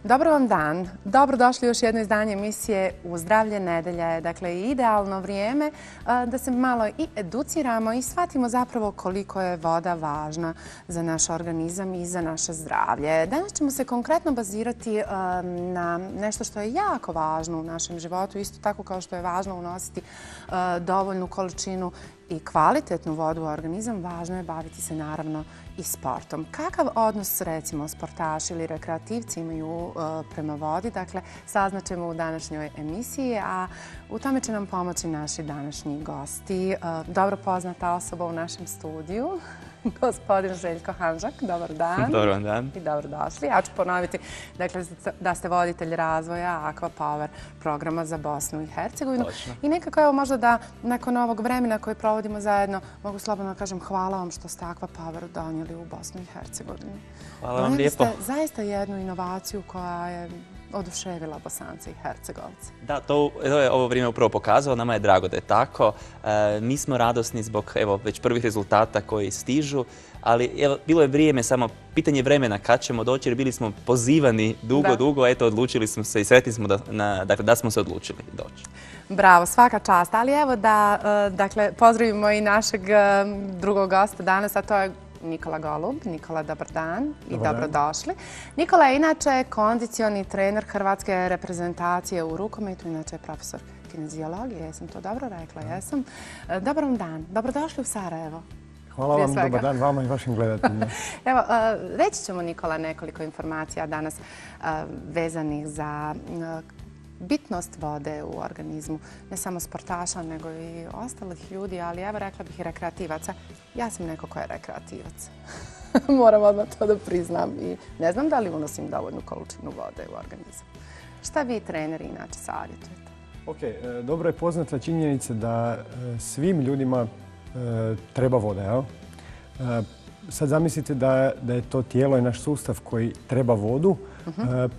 Dobar vam dan. Dobrodošli u još jedno izdanje emisije U zdravlje nedelje. Dakle, idealno vrijeme da se malo i educiramo i shvatimo zapravo koliko je voda važna za naš organizam i za naše zdravlje. Danas ćemo se konkretno bazirati na nešto što je jako važno u našem životu, isto tako kao što je važno unositi dovoljnu količinu i kvalitetnu vodu u organizam, važno je baviti se naravno i sportom. Kakav odnos recimo sportaši ili rekreativci imaju prema vodi, dakle saznaćemo u današnjoj emisiji, a u tome će nam pomoći naši današnji gosti. Dobro poznata osoba u našem studiju, gospodin Željko Hanžak. Dobar dan. Dobar vam dan. I dobrodošli. Ja ću ponoviti da ste voditelj razvoja Aqua Power programa za Bosnu i Hercegovinu. Točno. I nekako evo možda da nakon ovog vremena koje provodimo zajedno mogu slobodno da kažem hvala vam što ste Aqua Power donijeli u Bosnu i Hercegovinu. Hvala vam lijepo. Donijeli ste zaista jednu inovaciju koja je oduševila Bosance i Hercegovce. Da, to je ovo vrijeme upravo pokazalo. Nama je drago da je tako. Mi smo radosni zbog već prvih rezultata koji stižu, ali bilo je vrijeme, samo pitanje vremena kad ćemo doći, jer bili smo pozivani dugo, eto odlučili smo se i sretni smo da smo se odlučili doći. Bravo, svaka čast. Ali evo da pozdravimo i našeg drugog gosta danas, a to je Nikola Golub. Nikola, dobar dan i dobrodošli. Nikola je inače kondicioni trener Hrvatske reprezentacije u rukometu, inače je profesor kineziologije, jesam to dobro rekla? Jesam. Dobar vam dan, dobrodošli u Sarajevo. Hvala vam, dobar dan vama i vašim gledateljima. Evo, reći ćemo Nikola nekoliko informacija danas vezanih za bitnost vode u organizmu, ne samo sportaša, nego i ostalih ljudi, ali evo rekla bih i rekreativaca. Ja sam neko ko je rekreativac. Moram odmah to da priznam i ne znam da li unosim dovoljnu količinu vode u organizam. Šta vi, treneri, inače savjetujete? Ok, dobro je poznata činjenica da svim ljudima treba voda, jel? Sad zamislite da je to tijelo i naš sustav koji treba vodu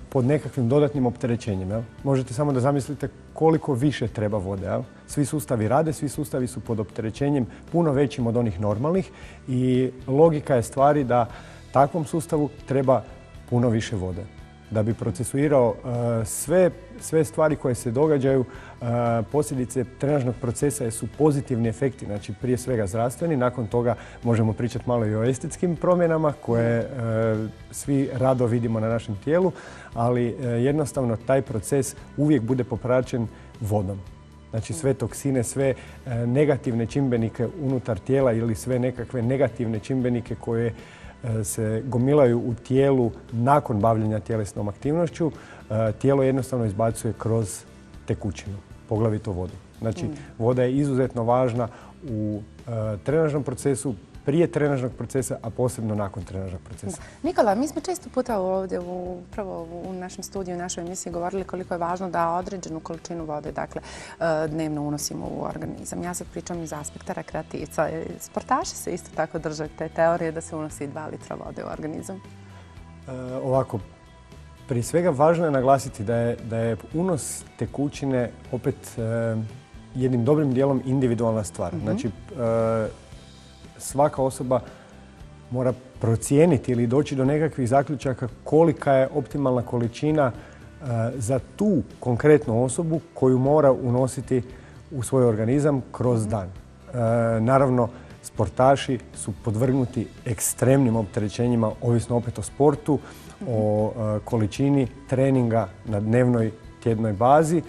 pod nekakvim dodatnim opterećenjem. Jel? Možete samo da zamislite koliko više treba vode. Jel? Svi sustavi rade, svi sustavi su pod opterećenjem puno većim od onih normalnih i logika je stvari da takvom sustavu treba puno više vode. Da bi procesuirao sve stvari koje se događaju, posljedice trenažnog procesa su pozitivni efekti, znači prije svega zdravstveni. Nakon toga možemo pričati malo i o estetskim promjenama koje svi rado vidimo na našem tijelu, ali jednostavno taj proces uvijek bude popraćen vodom. Znači sve toksine, sve negativne čimbenike unutar tijela ili sve nekakve negativne čimbenike koje se gomilaju u tijelu nakon bavljenja tjelesnom aktivnošću, tijelo jednostavno izbacuje kroz tekućinu, poglavito vodu. Znači, voda je izuzetno važna u trenažnom procesu, prije trenažnog procesa, a posebno nakon trenažnog procesa. Nikola, mi smo često puta ovdje upravo u našem studiju, u našoj emisiji govorili koliko je važno da određenu količinu vode dnevno unosimo u organizam. Ja sad pričam iz aspekta rekreativca. Sportaši se isto tako drže te teorije da se unosi 2 litra vode u organizam. Ovako, prije svega važno je naglasiti da je unos tekućine opet jednim dobrim dijelom individualna stvar. Znači, svaka osoba mora procijeniti ili doći do nekakvih zaključaka kolika je optimalna količina za tu konkretnu osobu koju mora unositi u svoj organizam kroz dan. Naravno, sportaši su podvrgnuti ekstremnim opterećenjima, ovisno opet o sportu, o količini treninga na dnevnoj, tjednoj bazi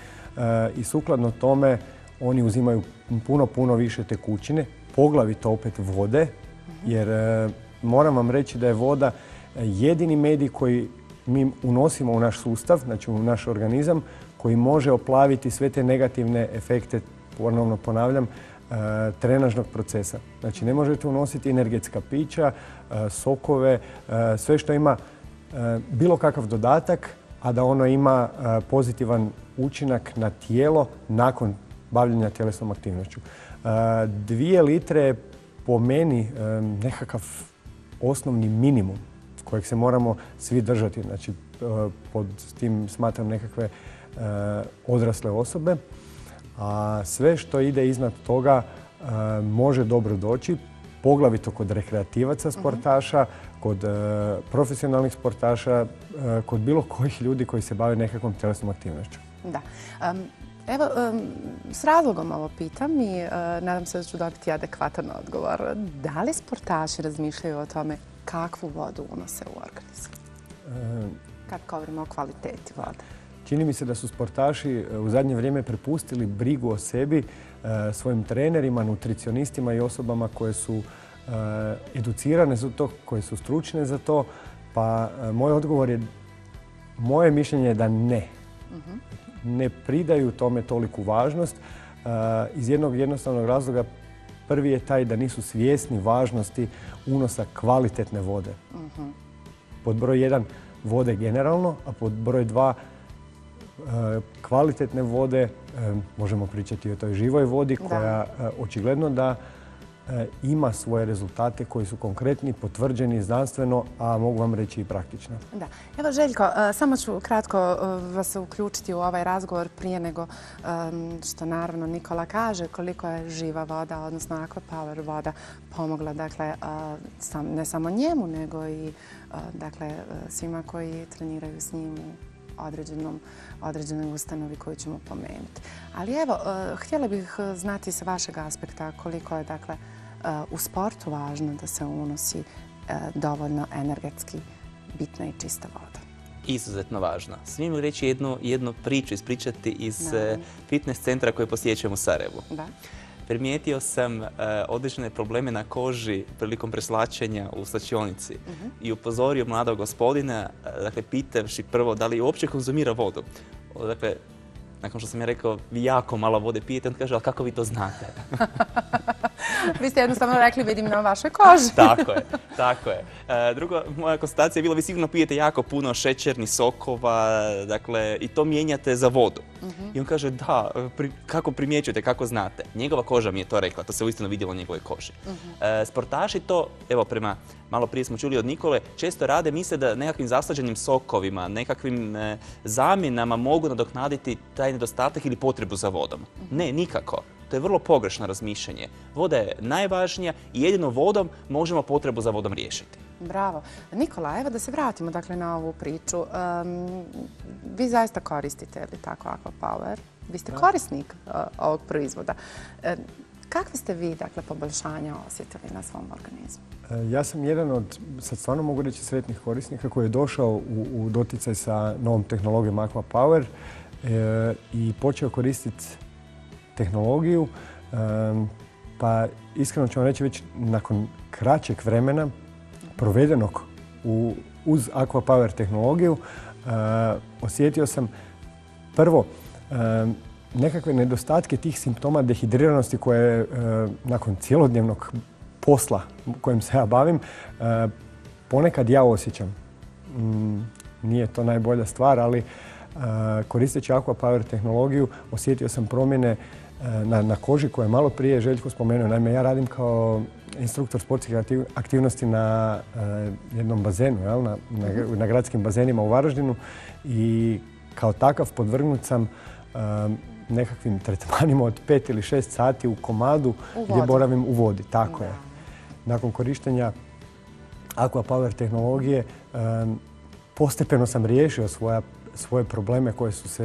i sukladno tome oni uzimaju puno više tekućine, poglavito opet vode, jer moram vam reći da je voda jedini medij koji mi unosimo u naš sustav, znači u naš organizam, koji može oplaviti sve te negativne efekte, ponovno ponavljam, trenažnog procesa. Znači ne možete unositi energetska pića, sokove, sve što ima bilo kakav dodatak, a da ono ima pozitivan učinak na tijelo nakon bavljenja tjelesnom aktivnošću. 2 litre je po meni nekakav osnovni minimum kojeg se moramo svi držati. Znači, pod tim smatram nekakve odrasle osobe. A sve što ide iznad toga može dobro doći. poglavito kod rekreativaca sportaša, kod profesionalnih sportaša, kod bilo kojih ljudi koji se bave nekakvom tjelesnom aktivnošću. Da. Evo, s razlogom ovo pitam i nadam se da ću dobiti adekvatan odgovor. Da li sportaši razmišljaju o tome kakvu vodu unose u organizam? Kad govorimo o kvaliteti vode. Čini mi se da su sportaši u zadnje vrijeme prepustili brigu o sebi svojim trenerima, nutricionistima i osobama koje su educirane za to, koje su stručne za to. Pa moj odgovor je, moje mišljenje je da ne. Ne pridaju tome toliku važnost iz jednog jednostavnog razloga. Prvi je taj da nisu svjesni važnosti unosa kvalitetne vode. Pod broj 1 vode generalno, a pod broj 2 kvalitetne vode, možemo pričati o toj živoj vodi koja očigledno da ima svoje rezultate koji su konkretni, potvrđeni znanstveno, a mogu vam reći i praktično. Da. Evo Željko, samo ću kratko vas uključiti u ovaj razgovor prije nego što naravno Nikola kaže koliko je živa voda, odnosno Aquapower voda pomogla, dakle, ne samo njemu, nego i svima koji treniraju s njim u određenoj ustanovi koju ćemo pomenuti. Ali evo, htjela bih znati sa vašeg aspekta koliko je, dakle, u sportu važno da se unosi dovoljno energetski bitna i čista voda. Izuzetno važno. Smijem li reći jednu priču ispričati iz fitness centra koje posjećujem u Sarajevu? Da. Primijetio sam određene probleme na koži prilikom preslačenja u slačionici i upozorio mladog gospodina, dakle, pitavši prvo da li uopće konzumira vodu. Dakle, nakon što sam ja rekao, vi jako malo vode pijete, on kaže, ali kako vi to znate? Vi ste jednostavno rekli, vidim na vašoj koži. Tako je. Drugo, moja konstatacija je bila, vi sigurno pijete jako puno šećernih sokova, dakle, i to mijenjate za vodu. I on kaže, da, kako primjećujete, kako znate? Njegova koža mi je to rekla, to se uistinu vidjelo u njegovoj koži. Sportaši to, evo, prema malo prije smo čuli od Nikole, često rade, misle da nekakvim zaslađenim sokovima, nekakvim zamjenama mogu nadoknaditi taj nedostatak ili potrebu za vodom. Ne, nikako. To je vrlo pogrešno razmišljanje. Voda je najvažnija i jedino vodom možemo potrebu za vodom riješiti. Bravo. Nikola, evo da se vratimo, dakle, na ovu priču. Vi zaista koristite, ili tako, Aquapower? Vi ste korisnik ovog proizvoda. Kakve ste vi, dakle, poboljšanja osjetili na svom organizmu? Ja sam jedan od, sad stvarno mogu reći, sretnih korisnika koji je došao u doticaj sa novom tehnologijom Aquapower i počeo koristiti tehnologiju. Pa iskreno ću vam reći, već nakon kraćeg vremena provedenog uz Aquapower tehnologiju osjetio sam prvo nekakve nedostatke tih simptoma dehidriranosti koje nakon cjelodnevnog posla kojim se ja bavim ponekad ja osjećam. Nije to najbolja stvar, ali koristeći Aquapower tehnologiju osjetio sam promjene na koži koje je malo prije Željko spomenuo. Naime, ja radim kao instruktor sportskih aktivnosti na jednom bazenu, na gradskim bazenima u Varaždinu i kao takav podvrgnut sam nekakvim tretmanima od 5 ili 6 sati u komadu gdje boravim u vodi. Tako je. Nakon korištenja Aquapower tehnologije postepeno sam riješio svoje probleme koje su se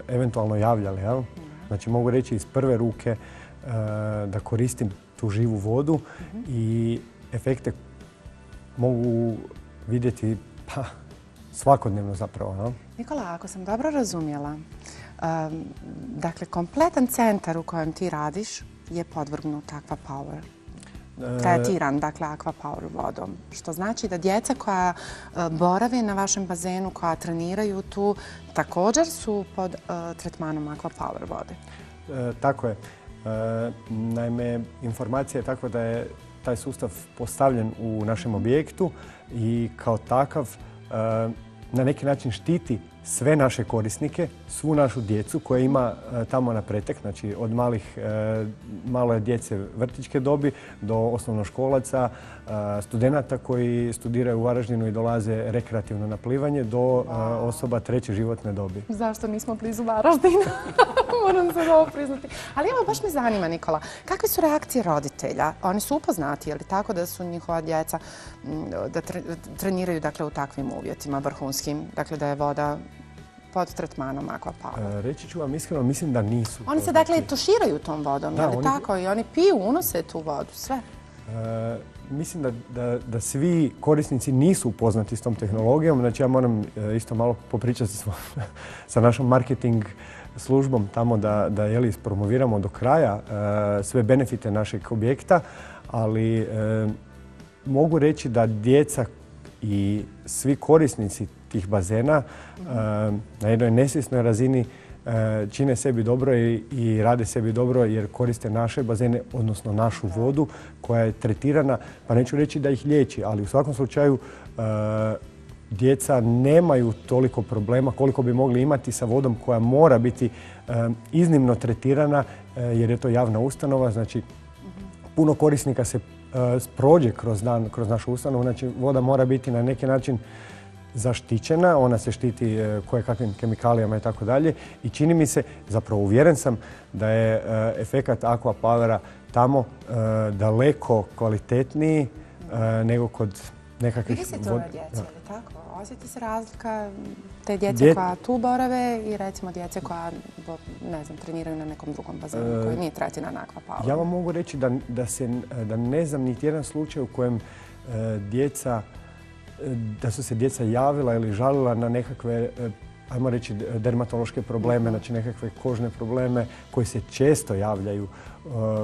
eventualno javljale. Znači mogu reći iz prve ruke da koristim tu živu vodu i efekte mogu vidjeti svakodnevno zapravo. Nikola, ako sam dobro razumjela, dakle, kompletan centar u kojem ti radiš je podvrgnut Aquapower. Tretiran, dakle, Aquapower vodom. Što znači da djeca koja borave na vašem bazenu, koja treniraju tu, također su pod tretmanom Aquapower vode. Tako je. Naime, informacija je takva da je taj sustav postavljen u našem objektu i kao takav na neki način štiti sve naše korisnike, svu našu djecu koja ima tamo na pretek, znači od male djece vrtićke dobi do osnovnoškolaca, studenata koji studiraju u Varaždinu i dolaze rekreativno na plivanje do osoba treće životne dobi. Zašto nismo blizu Varaždina? Moram se ovo priznati. Ali evo, baš me zanima, Nikola, kakve su reakcije roditelja? Oni su upoznati, je li tako da su njihova djeca da treniraju dakle, u takvim uvjetima vrhunskim, dakle da je voda pod tretmanom Aquapower? Reći ću vam iskreno, mislim da nisu. Oni se dakle tuširaju tom vodom, je li tako? I oni piju, unose tu vodu, sve. Mislim da svi korisnici nisu upoznati s tom tehnologijom. Znači ja moram isto malo popričati sa našom marketing službom tamo da promoviramo do kraja sve benefite našeg objekta, ali mogu reći da djeca i svi korisnici tih bazena na jednoj nesvjesnoj razini čine sebi dobro i rade sebi dobro jer koriste naše bazene, odnosno našu vodu koja je tretirana, pa neću reći da ih liječi, ali u svakom slučaju djeca nemaju toliko problema koliko bi mogli imati sa vodom koja mora biti iznimno tretirana jer je to javna ustanova, znači puno korisnika se prođe kroz dan, kroz našu ustanovu, znači voda mora biti na neki način zaštićena, ona se štiti kojekakvim kemikalijama i tako dalje i čini mi se, zapravo uvjeren sam da je efekat Aquapowera tamo daleko kvalitetniji nego kod nekakvih... Vidi se to na djece, ili tako? Osjeti se razlika te djece koja tu borave i recimo djece koja, ne znam, treniraju na nekom drugom bazenu koji nije tretiran na Aquapoweru? Ja vam mogu reći da ne znam niti jedan slučaj u kojem da su se djeca javila ili žalila na nekakve, ajmo reći, dermatološke probleme, znači nekakve kožne probleme koji se često javljaju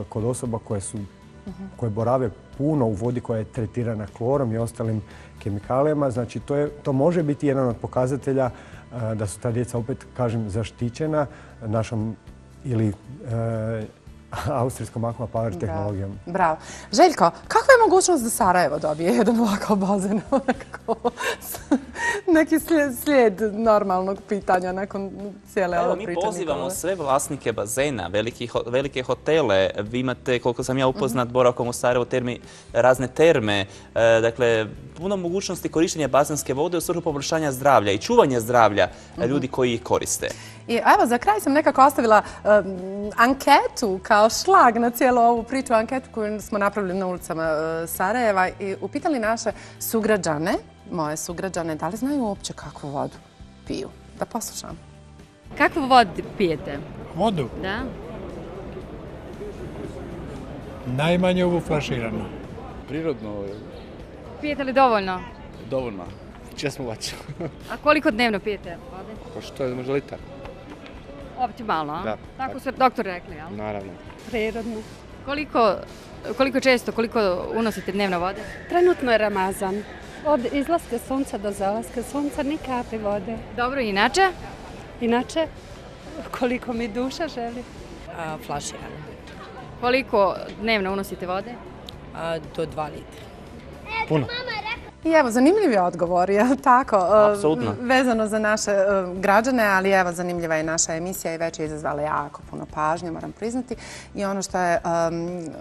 kod osoba koje borave puno u vodi koja je tretirana klorom i ostalim kemikalijama. Znači to može biti jedan od pokazatelja da su ta djeca, opet kažem, zaštićena našom ili austrijskom Aquapower tehnologijom. Bravo. Željko, kakva je mogućnost da Sarajevo dobije jedan ovakav bazen? Neki slijed normalnog pitanja nakon cijele ove priče. Mi pozivamo sve vlasnike bazena, velike hotele. Vi imate, koliko sam ja upoznat, boravkom u Sarajevu, razne terme. Dakle, puno mogućnosti korištenja bazenske vode u svrhu poboljšanja zdravlja i čuvanja zdravlja ljudi koji ih koriste. I evo, za kraj sam nekako ostavila anketu kao šlag na cijelu ovu priču, anketu koju smo napravili na ulicama Sarajeva i upitali naše sugrađane, moje sugrađane, da li znaju uopće kakvu vodu piju. Da poslušam. Kakvu vodu pijete? Vodu? Da. Najmanje ovu flaširanu. Prirodno. Pijete li dovoljno? Dovoljno. Česmovač. A koliko dnevno pijete vode? Pa što je, možda litar? Optimalno, a? Da. Tako su doktor rekli, jel? Naravno. Prirodno. Koliko često, koliko unosite dnevno vode? Trenutno je Ramazan. Od izlaska sunca do zalaska sunca ni kapi vode. Dobro, inače? Inače, koliko mi duša želi. Flaširano. Koliko dnevno unosite vode? Do 2 litra. Puno. I evo, zanimljiv je odgovor, je li tako? Apsolutno. Vezano za naše građane, ali evo, zanimljiva je naša emisija i već je izazvala jako puno pažnje, moram priznati. I ono što je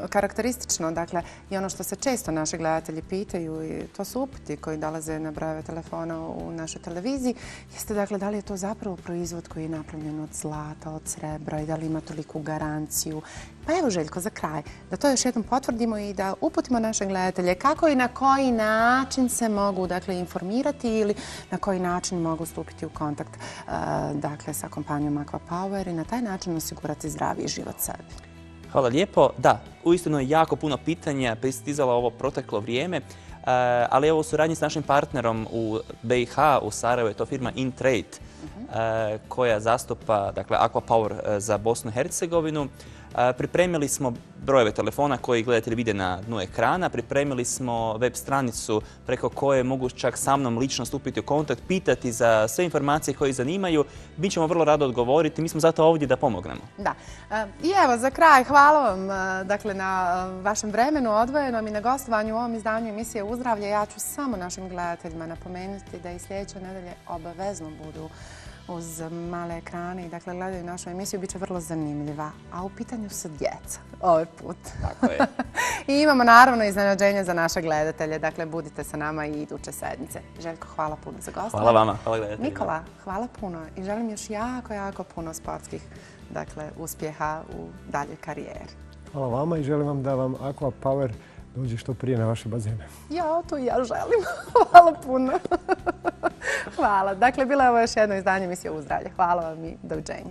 karakteristično, dakle, i ono što se često naši gledatelji pitaju, i to su upiti koji dolaze na brojeve telefona u našoj televiziji, jeste, dakle, da li je to zapravo proizvod koji je napravljen od zlata, od srebra i da li ima toliku garanciju. Pa evo, Željko, za kraj, da to još jednom potvrdimo i da uputimo naše gledatelje kako i na koji način se mogu, dakle, informirati ili na koji način mogu stupiti u kontakt, dakle, sa kompanijom Aquapower i na taj način osigurati zdraviji život sebi. Hvala lijepo. Da, uistinu je jako puno pitanja pristizalo ovo proteklo vrijeme, ali evo u suradnji s našim partnerom u BiH, u Sarajevu, je to firma InTrade, koja zastupa, dakle, Aquapower za Bosnu i Hercegovinu. Pripremili smo brojeve telefona koji gledatelji vide na dnu ekrana. Pripremili smo web stranicu preko koje mogu čak sa mnom lično stupiti u kontakt, pitati za sve informacije koje ih zanimaju. Mi ćemo vrlo rado odgovoriti. Mi smo zato ovdje da pomognemo. Da. I evo, za kraj, hvala vam dakle, na vašem vremenu odvojenom i na gostovanju u ovom izdanju emisije Uzdravlje. Ja ću samo našim gledateljima napomenuti da i sljedeće nedelje obavezno budu uz male ekrane i dakle gledaju našu emisiju, bit će vrlo zanimljiva. A u pitanju su djeca ovaj put. Tako je. I imamo naravno iznenađenje za naše gledatelje. Dakle, budite sa nama i iduće sedmice. Željko, hvala puno za gostovanje. Hvala vama, hvala gledateljima. Nikola, hvala puno i želim još jako puno sportskih uspjeha u daljoj karijeri. Hvala vama i želim vam da vam Aqua Power dođe što prije na vaše bazene. Ja, to i ja želim. Hvala puno. Hvala. Dakle, bilo je ovo još jedno izdanje emisije Uz zdravlje. Hvala vam i doviđenja.